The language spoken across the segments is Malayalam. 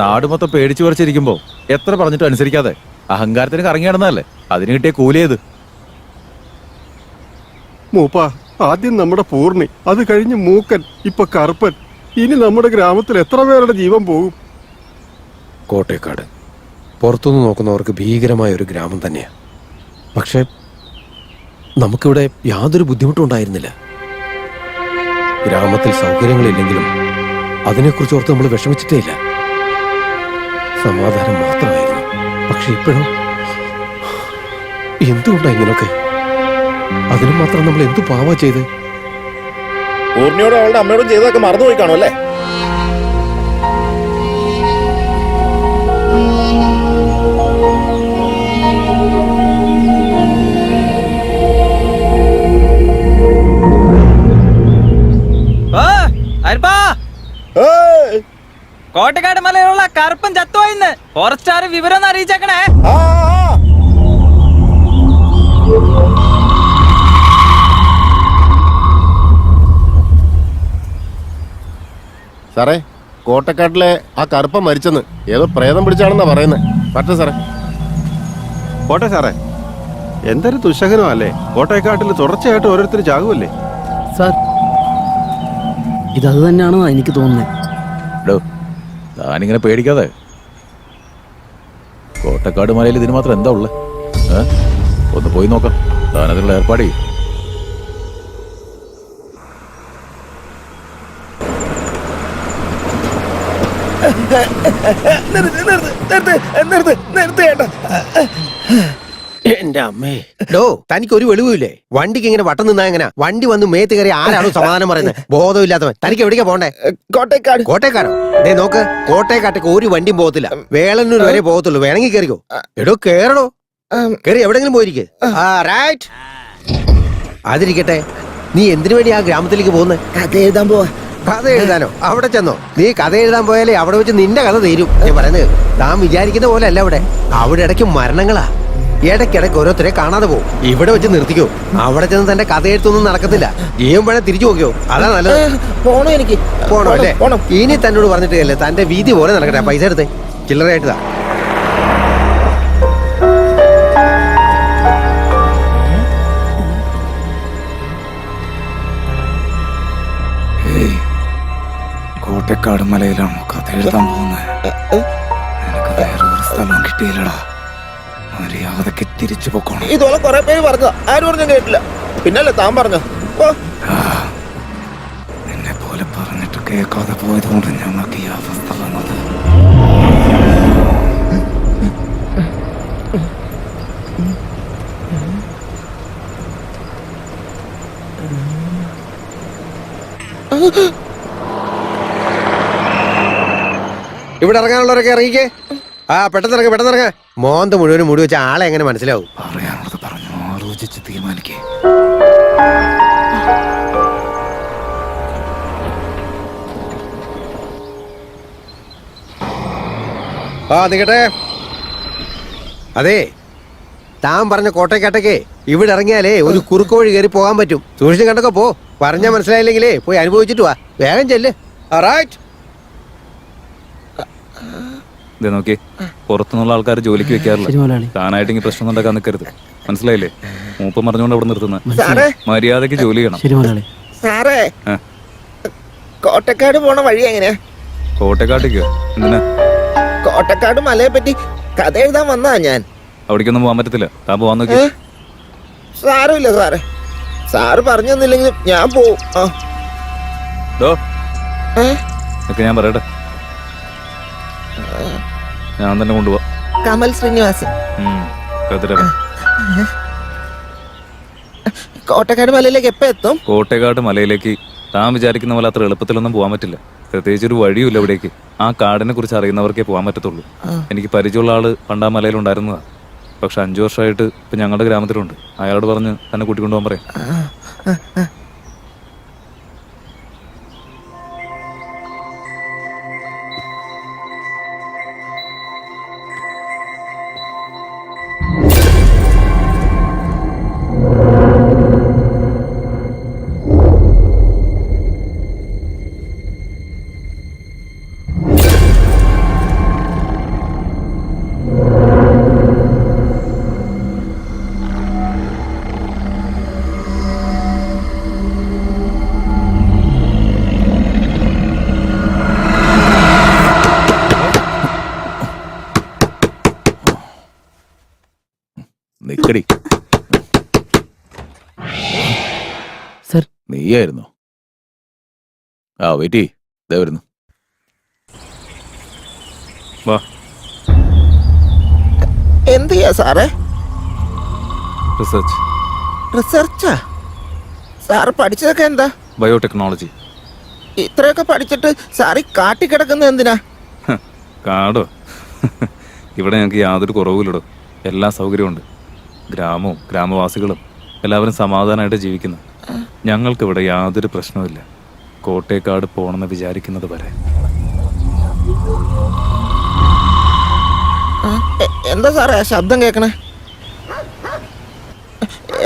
നാട് മൊത്തം പേടിച്ചു പറിച്ചിരിക്കുമ്പോ എത്ര പറഞ്ഞിട്ടും അനുസരിക്കാതെ അഹങ്കാരത്തിന് കറങ്ങി നടന്നതല്ലേ, അതിന് കിട്ടിയ കൂലിയത്. മൂപ്പ, ആദ്യം നമ്മുടെ പൂർണ്ണി, അത് കഴിഞ്ഞ് മൂക്കൻ, ഇപ്പൊ കറുപ്പൻ. ഇനി നമ്മുടെ ഗ്രാമത്തിൽ എത്ര പേരുടെ ജീവൻ പോകും? കോട്ടേക്കാട് പുറത്തുനിന്ന് നോക്കുന്നവർക്ക് ഭീകരമായ ഒരു ഗ്രാമം തന്നെയാ. പക്ഷെ നമുക്കിവിടെ യാതൊരു ബുദ്ധിമുട്ടും ഉണ്ടായിരുന്നില്ല. ഗ്രാമത്തിൽ സൗകര്യങ്ങളില്ലെങ്കിലും അതിനെക്കുറിച്ച് ഓർത്ത് നമ്മൾ വിഷമിച്ചിട്ടേ ഇല്ല. സമാധാനം മാത്രമായിരുന്നു. പക്ഷെ ഇപ്പോഴും എന്തുകൊണ്ടാ ഇങ്ങനൊക്കെ? അതിന് മാത്രം നമ്മൾ എന്തു പാവാ ചെയ്ത്? പൂർണ്ണിയോടും അവളുടെ അമ്മയോടും ചെയ്തതൊക്കെ മറന്നുപോയി കാണും അല്ലേ? കോട്ടക്കാട് മലയിലുള്ള കറുപ്പൻ ചത്തുപോയിന്ന് ഫോറസ്റ്റാർ വിവരം ഒന്ന് അറിയിച്ചേക്കണേ. സാറേ, കോട്ടക്കാട്ടിലെ ആ കറുപ്പൻ മരിച്ചെന്ന് ഏതോ പ്രേതം പിടിച്ചാണെന്നാ പറയുന്നത്. പറ്റേ സാറേ. പോട്ടെ സാറേ, എന്തൊരു ദുശകനമല്ലേ. കോട്ടയക്കാട്ടിൽ തുടർച്ചയായിട്ട് ഓരോരുത്തർ ചാകുമല്ലേ സാർ? ഇതത് തന്നെയാണോ എനിക്ക് തോന്നുന്നത്. താനിങ്ങനെ പേടിക്കാതെ. കോട്ടക്കാട് മലയിൽ ഇതിന് മാത്രം എന്താ ഉള്ളത്? ഒന്ന് പോയി നോക്കാം. താനതിനുള്ള ഏർപ്പാട് ചെയ്യും. എന്റെ അമ്മേ, ഡോ തനിക്ക് ഒരു വെളിവില്ലേ? വണ്ടിക്ക് ഇങ്ങനെ വട്ടം നിന്നാ എങ്ങനെ? വണ്ടി വന്ന് മേത്ത് കയറി ആരാണോ സമാധാനം പറയുന്നത്? ബോധമില്ലാത്തവൻ. തനിക്ക് എവിടേക്കാ പോണ്ടേ? കോട്ടയക്കാട്. കോട്ടയക്കാരോ? ദേ നോക്ക്, കോട്ടയക്കാട്ടേക്ക് ഒരു വണ്ടിയും പോകത്തില്ല. വേളന്നൂർ വരെ പോകത്തുള്ളൂ. വേണമെങ്കിൽ കയറിക്കോ. എടോ കേറണോ? കയറി എവിടെങ്കിലും പോയിരിക്കേ. റൈറ്റ്. അതിരിക്കട്ടെ, നീ എന്തിനു വേണ്ടി ആ ഗ്രാമത്തിലേക്ക് പോകുന്നത്? കഥ എഴുതാൻ പോവാ. കഥ എഴുതാനോ? അവിടെ ചെന്നോ? നീ കഥ എഴുതാൻ പോയാലേ അവിടെ വെച്ച് നിന്റെ കഥ തീരും. ഞാൻ പറയുന്നത് താൻ വിചാരിക്കുന്ന പോലെ അല്ല. അവിടെ ഇടയ്ക്ക് മരണങ്ങളാ. ഇടയ്ക്കിടയ്ക്ക് ഓരോരുത്തരെ കാണാതെ പോകും. ഇവിടെ വെച്ച് നിർത്തിക്കോ. അവിടെ ചെന്ന് തന്റെ കഥ എഴുത്തൊന്നും നടക്കത്തില്ല. ജീവൻ വേണേ തിരിച്ചു നോക്കിയോ? അതാ നല്ലത്. പോണോ? എനിക്ക് പോണോ അല്ലേ? ഇനി തന്നോട് പറഞ്ഞിട്ടല്ലേ, തന്റെ വീതി പോലെ നടക്കട്ടെ. പൈസ എടുത്തേ, ചില്ലറയായിട്ടാ. കോട്ടക്കാട് മലയിലാണോ കഥ എഴുതാൻ പോകുന്നത്? എനിക്ക് വേറൊരു സ്ഥലം കിട്ടിയില്ലടാ. മര്യാദക്ക് തിരിച്ചു പോക്കണം. ഇതുപോലെ കുറെ പേര് പറഞ്ഞു, ആരും പറഞ്ഞു കേട്ടില്ല. പിന്നല്ലേ താൻ പറഞ്ഞു. നിന്നെ പോലെ പറഞ്ഞിട്ട് കേൾക്കാതെ പോയതുകൊണ്ട് ഞങ്ങൾക്ക് ഈ അവസ്ഥ വന്നത്. ഇവിടെ ഇറങ്ങാനുള്ളവരൊക്കെ ഇറങ്ങിക്കേ. പെട്ടെന്നിറങ്ങ. മോന്ത മുഴുവനും മുടി വെച്ച ആളെ എങ്ങനെ മനസ്സിലാവും? പറയാനുള്ളത് പറഞ്ഞു, ആലോചിച്ച് തീരുമാനിക്കേ. നിക്കട്ടെ. അതെ, താൻ പറഞ്ഞ കോട്ടയക്കാട്ടേക്ക് ഇവിടെ ഇറങ്ങിയാലേ ഒരു കുറുക്ക് വഴി കയറി പോകാൻ പറ്റും. സൂക്ഷിച്ചും കണ്ടൊക്കെ പോ. പറഞ്ഞാ മനസ്സിലായില്ലെങ്കിലേ പോയി അനുഭവിച്ചിട്ട് വാ. വേഗം ചെല്ല്. റൈറ്റ്. നോക്കി, പുറത്തുനിന്നുള്ള ആൾക്കാർ ജോലിക്ക് വെക്കാറില്ല. താനായിട്ട് ഇങ്ങനെ പ്രശ്നം ഉണ്ടാക്കാൻ നിൽക്കരുത്. മനസ്സിലായില്ലേ? മൂപ്പം പറഞ്ഞുകൊണ്ട് അവിടെ നിർത്തുന്ന. മര്യാദക്ക് ജോലി ചെയ്യണം. സാറേ, കോട്ടക്കാട് പോണ വഴി എങ്ങനെയാ? കോട്ടക്കാട്ടേക്കോ? എന്തിനാ? കോട്ടക്കാട് മലയെ പറ്റി കഥ എഴുതാൻ വന്നതാ ഞാൻ. അവിടേക്കൊന്നും പോകാൻ പറ്റത്തില്ല. താൻ പോവാൻ നോക്കി. സാരമില്ല സാറേ, സാറ് പറഞ്ഞു തന്നില്ലെങ്കിൽ ഞാൻ പോവും. ഞാൻ പറയട്ടെ, ഞാൻ തന്നെ കൊണ്ടുപോവാ. കമൽ ശ്രീനിവാസൻ. കോട്ടക്കാട് മലയിലേക്ക് എപ്പോ എത്തും? കോട്ടക്കാട് മലയിലേക്ക് താൻ വിചാരിക്കുന്ന പോലെ അത്ര എളുപ്പത്തിലൊന്നും പോകാൻ പറ്റില്ല. പ്രത്യേകിച്ച് ഒരു വഴിയുമില്ല ഇവിടേക്ക്. ആ കാടിനെ കുറിച്ച് അറിയുന്നവർക്കേ പോകാൻ പറ്റത്തുള്ളൂ. എനിക്ക് പരിചയമുള്ള ആള് പണ്ടാ മലയിലുണ്ടായിരുന്നതാ. പക്ഷെ 5 വർഷമായിട്ട് ഇപ്പൊ ഞങ്ങളുടെ ഗ്രാമത്തിലുണ്ട്. അയാളോട് പറഞ്ഞ് തന്നെ കൂട്ടിക്കൊണ്ടുപോകാൻ പറയാം. നീയായിരുന്നു. ആ വെയിറ്റ് ഇതേ വരുന്നു. വാ. എന്ത് ചെയ്യാ സാറേ? റിസർച്ച്. റിസർച്ചാ? സാറ് പഠിച്ചതൊക്കെ എന്താ? ബയോടെക്നോളജി. ഇത്രയൊക്കെ പഠിച്ചിട്ട് സാറ് ഈ കാട്ടിക്കിടക്കുന്നത് എന്തിനാ? കാടോ? ഇവിടെ ഞങ്ങൾക്ക് യാതൊരു കുറവുമില്ലടോ. എല്ലാ സൗകര്യമുണ്ട്. ഗ്രാമവും ഗ്രാമവാസികളും എല്ലാവരും സമാധാനമായിട്ട് ജീവിക്കുന്നു. ഞങ്ങൾക്കിവിടെ യാതൊരു പ്രശ്നവുമില്ല. കോട്ടേക്കാട് പോകണമെന്ന് വിചാരിക്കുന്നത് വരെ. എന്താ സാറേ ആ ശബ്ദം കേൾക്കണേ?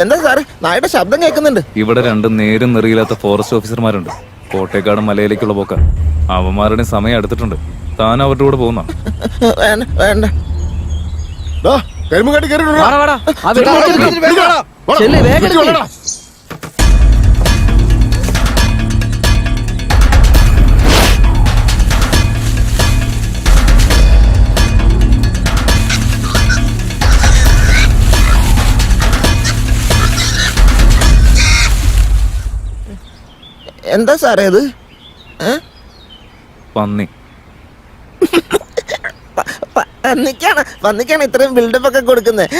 എന്താ സാറേ നായുടെ ശബ്ദം കേൾക്കുന്നുണ്ട്? ഇവിടെ രണ്ട് നേരും നെറിയില്ലാത്ത ഫോറസ്റ്റ് ഓഫീസർമാരുണ്ട്. കോട്ടേക്കാട് മലയിലേക്കുള്ള പോക്ക. അവന്മാരുടെ സമയം എടുത്തിട്ടുണ്ട്. താൻ അവരുടെ കൂടെ പോകുന്ന? വേണ്ട വേണ്ട. കരിമ്പുകാട്ടി വാടാ, വാടാ. ആ വെടി എടുക്ക്. ചെല്ല്, വേഗം എടുക്ക്. എന്താ സാറേ ഇത്? പന്നി. പന്നിക്കാണ് ഇത്രയും ബിൽഡപ്പ് ഒക്കെ കൊടുക്കുന്നത്?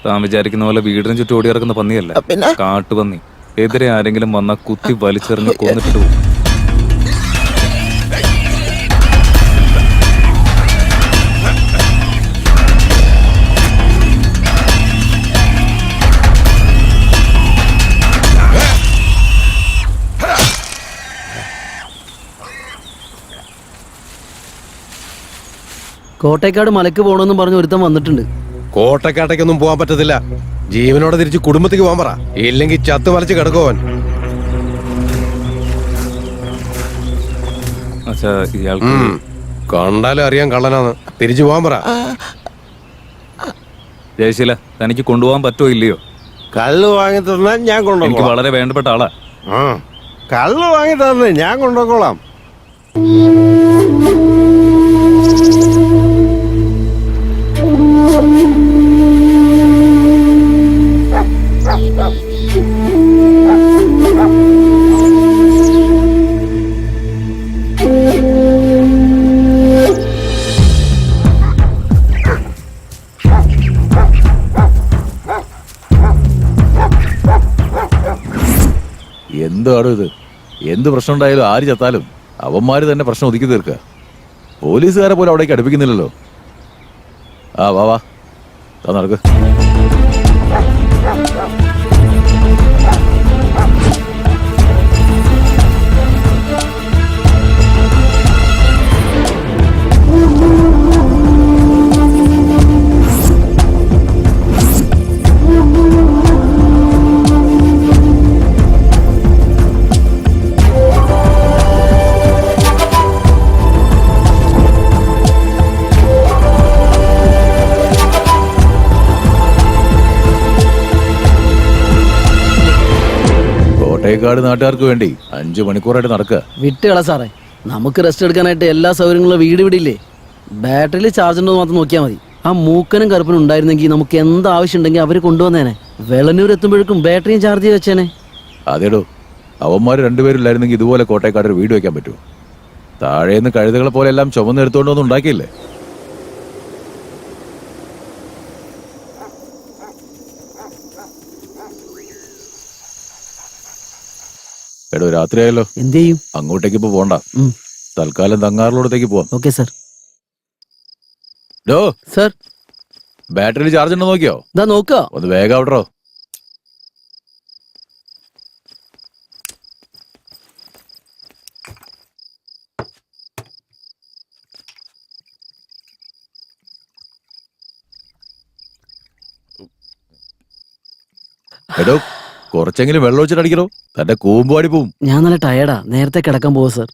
താൻ വിചാരിക്കുന്ന പോലെ വീടിന് ചുറ്റും ഓടി ഇറക്കുന്ന പന്നിയല്ല. പിന്നെ? കാട്ടുപന്നി. എതിരെ ആരെങ്കിലും വന്നാൽ കുത്തി വലിച്ചെറിഞ്ഞ് കൊന്നിട്ട് പോകും. കോട്ടേക്കാട് മലക്ക് പോകണമെന്നും പറഞ്ഞ് ഒരുത്തം വന്നിട്ടുണ്ട്. കോട്ടക്കാട്ടേക്കൊന്നും പോകാൻ പറ്റത്തില്ല. ജീവനോടെ തിരിച്ച് കുടുംബത്തേക്ക് പോകാൻ പറ. ഇല്ലെങ്കിൽ ചത്തു മലച്ച് കിടക്കുവാൻ. അച്ഛാ, ഇയാൾക്ക് കണ്ടാലും അറിയാൻ കള്ളനാന്ന്. തിരിച്ചു പോകാൻ പറ. ജയശീല, തനിക്ക് കൊണ്ടുപോകാൻ പറ്റുമോ ഇല്ലയോ? കള്ള് വാങ്ങി തന്നാൽ ഞാൻ എനിക്ക് കൊണ്ടുപോകാം. വളരെ വേണ്ടപ്പെട്ട ആളാ. കള്ള് വാങ്ങി തന്നെ ഞാൻ കൊണ്ടുപോയിക്കോളാം. എന്താണ് ഇത്? എന്ത് പ്രശ്നം ഉണ്ടായാലും ആര് ചത്താലും അവന്മാര് തന്നെ പ്രശ്നം ഒതുക്കി തീർക്കുക. പോലീസുകാരെ പോലും അവിടേക്ക് അടുപ്പിക്കുന്നില്ലല്ലോ. ആ വാ വാ, നടക്ക്. കോട്ടേക്കാട് നാട്ടുകാർക്ക് വേണ്ടി 5 മണിക്കൂറായിട്ട് നടക്കുക. വിട്ടുകള സാറേ, നമുക്ക് റെസ്റ്റ് എടുക്കാനായിട്ട് എല്ലാ സൗകര്യങ്ങളും വീട് വിടില്ലേ. ബാറ്ററിയിൽ ചാർജ് ഉണ്ടോ മാത്രം നോക്കിയാൽ മതി. ആ മൂക്കനും കറുപ്പനും ഉണ്ടായിരുന്നെങ്കിൽ നമുക്ക് എന്ത് ആവശ്യം ഉണ്ടെങ്കിൽ അവർ കൊണ്ടുവന്നേനെ. വെളന്നൂർ എത്തുമ്പോഴേക്കും ബാറ്ററിയും ചാർജ് ചെയ്ത് വെച്ചേനെ. അതേടോ, അവന്മാർ രണ്ടുപേരില്ലായിരുന്നെങ്കിൽ ഇതുപോലെ കോട്ടേക്കാട് ഒരു വീട് വെക്കാൻ പറ്റുമോ? താഴേന്ന് കഴുതകളെ പോലെ എല്ലാം ചുമന്നെടുത്തോണ്ടൊന്നും ഉണ്ടാക്കിയില്ലേ? എടോ, രാത്രിയായല്ലോ. എന്ത് ചെയ്യും? അങ്ങോട്ടേക്ക് ഇപ്പൊ പോണ്ട. തൽക്കാലം തങ്ങാറിലോടത്തേക്ക് പോവാം. Okay sir. ഡോ സാർ, ബാറ്ററിയിൽ ചാർജ് ഉണ്ടോ നോക്കിയോ? ഇതാ നോക്കുക. ഒന്ന് വേഗം ആവട്ടോ. എടോ, കുറച്ചെങ്കിലും വെള്ളം ഒഴിച്ചിട്ടടിക്കണോ, തന്റെ കൂമ്പുപാടി പോവും. ഞാൻ നല്ല ടയർഡാ, നേരത്തെ കിടക്കാൻ പോവാ സാർ.